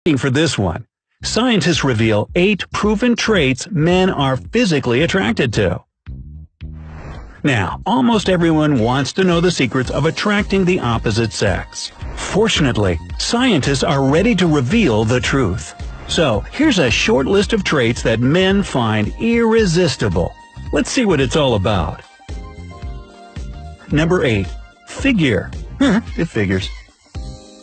For this one, scientists reveal 8 proven traits men are physically attracted to. Now, almost everyone wants to know the secrets of attracting the opposite sex. Fortunately, scientists are ready to reveal the truth. So, here's a short list of traits that men find irresistible. Let's see what it's all about. Number 8. Figure. It figures.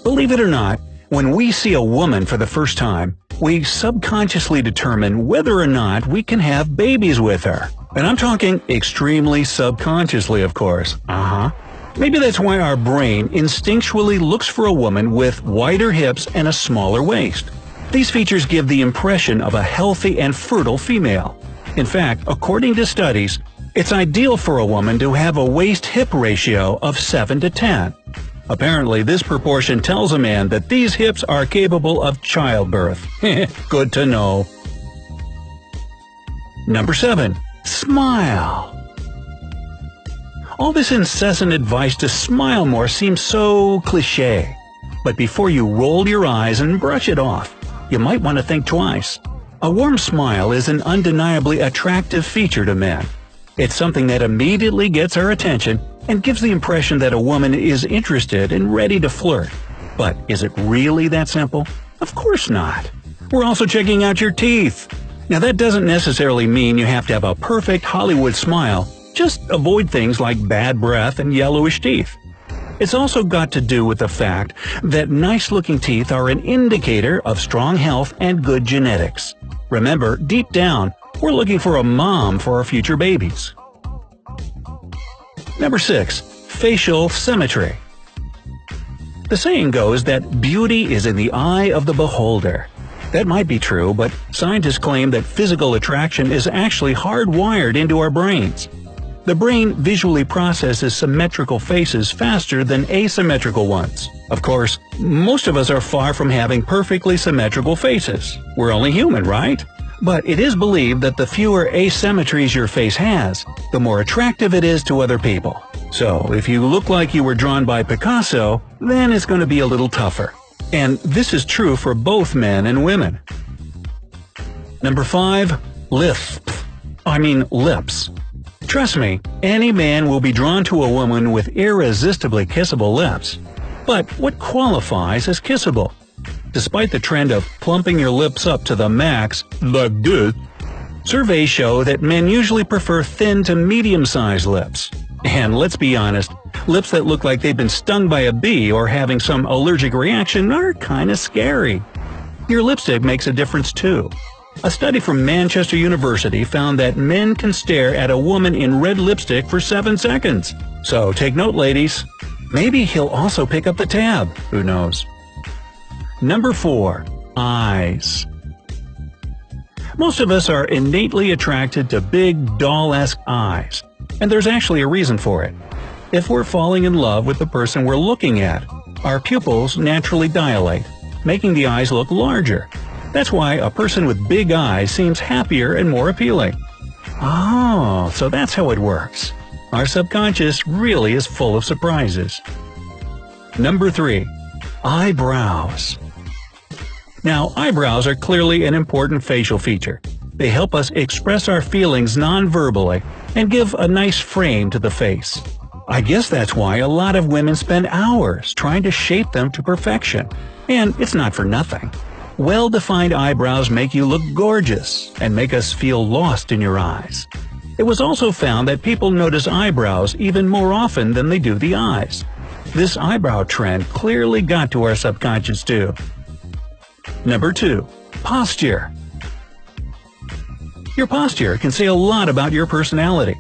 Believe it or not, when we see a woman for the first time, we subconsciously determine whether or not we can have babies with her. And I'm talking extremely subconsciously, of course. Maybe that's why our brain instinctually looks for a woman with wider hips and a smaller waist. These features give the impression of a healthy and fertile female. In fact, according to studies, it's ideal for a woman to have a waist-hip ratio of 7 to 10. Apparently, this proportion tells a man that these hips are capable of childbirth. Good to know. Number 7. Smile. All this incessant advice to smile more seems so cliché. But before you roll your eyes and brush it off, you might want to think twice. A warm smile is an undeniably attractive feature to men. It's something that immediately gets our attention and gives the impression that a woman is interested and ready to flirt. But is it really that simple? Of course not. We're also checking out your teeth. Now that doesn't necessarily mean you have to have a perfect Hollywood smile, just avoid things like bad breath and yellowish teeth. It's also got to do with the fact that nice-looking teeth are an indicator of strong health and good genetics. Remember, deep down, we're looking for a mom for our future babies. Number 6. Facial symmetry. The saying goes that beauty is in the eye of the beholder. That might be true, but scientists claim that physical attraction is actually hardwired into our brains. The brain visually processes symmetrical faces faster than asymmetrical ones. Of course, most of us are far from having perfectly symmetrical faces. We're only human, right? But it is believed that the fewer asymmetries your face has, the more attractive it is to other people. So, if you look like you were drawn by Picasso, then it's going to be a little tougher. And this is true for both men and women. Number 5. Lips. Trust me, any man will be drawn to a woman with irresistibly kissable lips. But what qualifies as kissable? Despite the trend of plumping your lips up to the max, like this, surveys show that men usually prefer thin to medium-sized lips. And let's be honest, lips that look like they've been stung by a bee or having some allergic reaction are kinda scary. Your lipstick makes a difference too. A study from Manchester University found that men can stare at a woman in red lipstick for 7 seconds. So take note, ladies. Maybe he'll also pick up the tab. Who knows? Number 4. Eyes. Most of us are innately attracted to big, doll-esque eyes. And there's actually a reason for it. If we're falling in love with the person we're looking at, our pupils naturally dilate, making the eyes look larger. That's why a person with big eyes seems happier and more appealing. Oh, so that's how it works. Our subconscious really is full of surprises. Number 3. Eyebrows. Now, eyebrows are clearly an important facial feature. They help us express our feelings non-verbally and give a nice frame to the face. I guess that's why a lot of women spend hours trying to shape them to perfection. And it's not for nothing. Well-defined eyebrows make you look gorgeous and make us feel lost in your eyes. It was also found that people notice eyebrows even more often than they do the eyes. This eyebrow trend clearly got to our subconscious too. Number 2. Posture. Your posture can say a lot about your personality.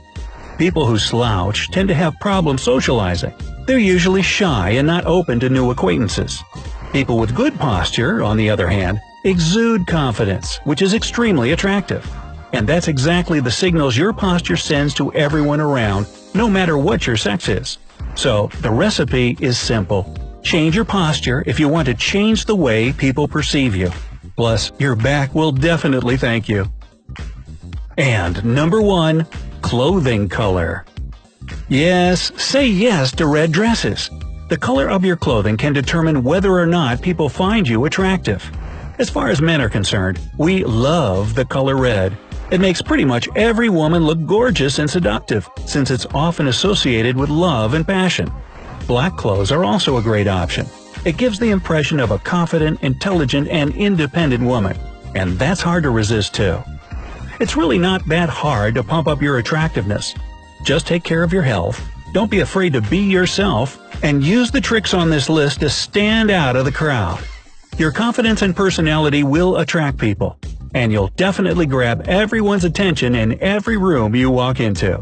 People who slouch tend to have problems socializing. They're usually shy and not open to new acquaintances. People with good posture, on the other hand, exude confidence, which is extremely attractive. And that's exactly the signals your posture sends to everyone around, no matter what your sex is. So, the recipe is simple. Change your posture if you want to change the way people perceive you. Plus, your back will definitely thank you. And number 1, clothing color. Yes, say yes to red dresses. The color of your clothing can determine whether or not people find you attractive. As far as men are concerned, we love the color red. It makes pretty much every woman look gorgeous and seductive, since it's often associated with love and passion. Black clothes are also a great option. It gives the impression of a confident, intelligent, and independent woman, and that's hard to resist too. It's really not that hard to pump up your attractiveness. Just take care of your health, don't be afraid to be yourself, and use the tricks on this list to stand out of the crowd. Your confidence and personality will attract people, and you'll definitely grab everyone's attention in every room you walk into.